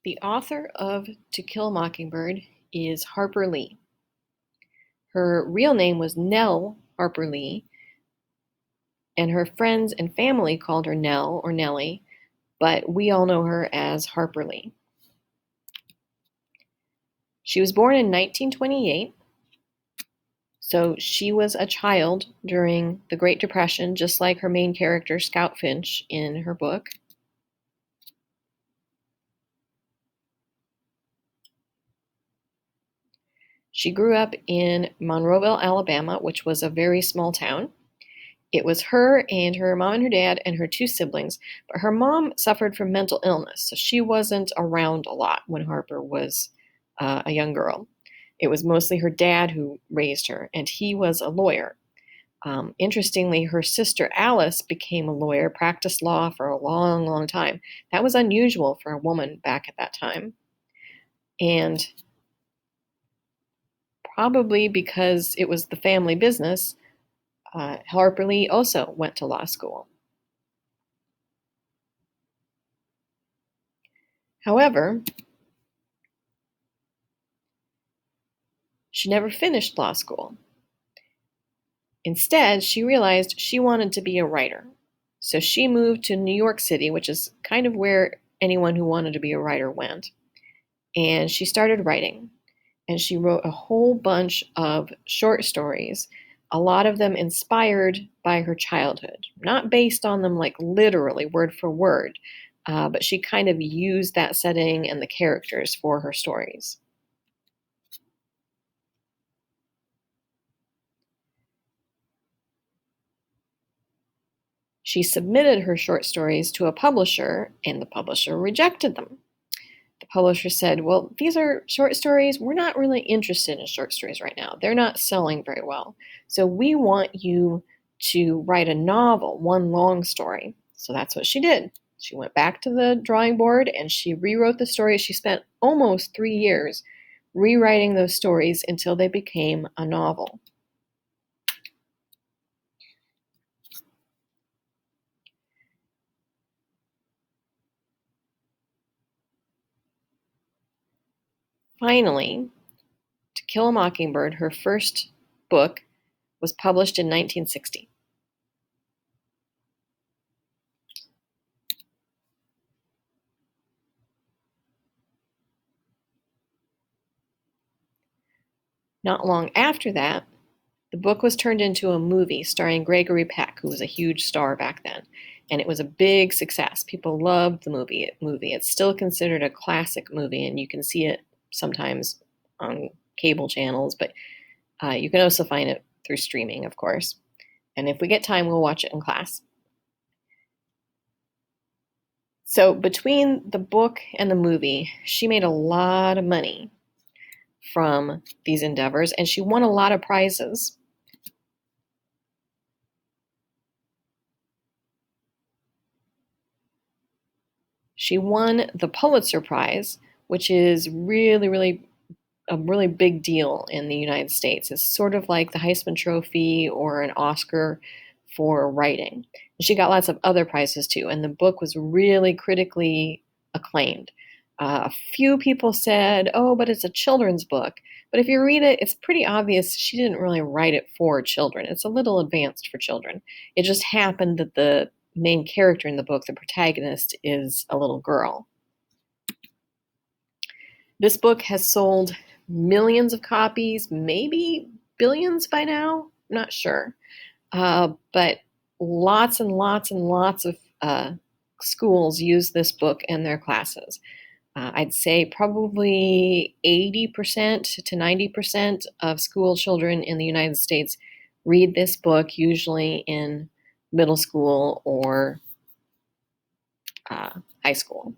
The author of To Kill a Mockingbird is Harper Lee. Her real name was Nell Harper Lee, and her friends and family called her Nell or Nellie, but we all know her as Harper Lee. She was born in 1928, so she was a child during the Great Depression, just like her main character, Scout Finch, in her book. She grew up in Monroeville, Alabama, which was a very small town. It was her and her mom and her dad and her two siblings, but her mom suffered from mental illness, so she wasn't around a lot when Harper was a young girl. It was mostly her dad who raised her, and he was a lawyer. Interestingly, her sister Alice became a lawyer, practiced law for a long, long time. That was unusual for a woman back at that time. And probably because it was the family business, Harper Lee also went to law school. However, she never finished law school. Instead, she realized she wanted to be a writer. So she moved to New York City, which is kind of where anyone who wanted to be a writer went. And she started writing. And she wrote a whole bunch of short stories, a lot of them inspired by her childhood. Not based on them like literally word for word, but she kind of used that setting and the characters for her stories. She submitted her short stories to a publisher, and the publisher rejected them. The publisher said, well, these are short stories. We're not really interested in short stories right now. They're not selling very well. So we want you to write a novel, one long story. So that's what she did. She went back to the drawing board and she rewrote the stories. She spent almost 3 years rewriting those stories until they became a novel. Finally, To Kill a Mockingbird, her first book, was published in 1960. Not long after that, the book was turned into a movie starring Gregory Peck, who was a huge star back then, and it was a big success. People loved the movie. It's still considered a classic movie, and you can see it sometimes on cable channels, but you can also find it through streaming, of course. And if we get time, we'll watch it in class. So between the book and the movie, she made a lot of money from these endeavors, and she won a lot of prizes. She won the Pulitzer Prize, which is really a really big deal in the United States. It's sort of like the Heisman Trophy or an Oscar for writing. And she got lots of other prizes too, and the book was really critically acclaimed. A few people said, oh, but it's a children's book. But if you read it, it's pretty obvious she didn't really write it for children. It's a little advanced for children. It just happened that the main character in the book, the protagonist, is a little girl. This book has sold millions of copies, maybe billions by now, I'm not sure. But lots and lots and lots of schools use this book in their classes. I'd say probably 80% to 90% of school children in the United States read this book, usually in middle school or high school.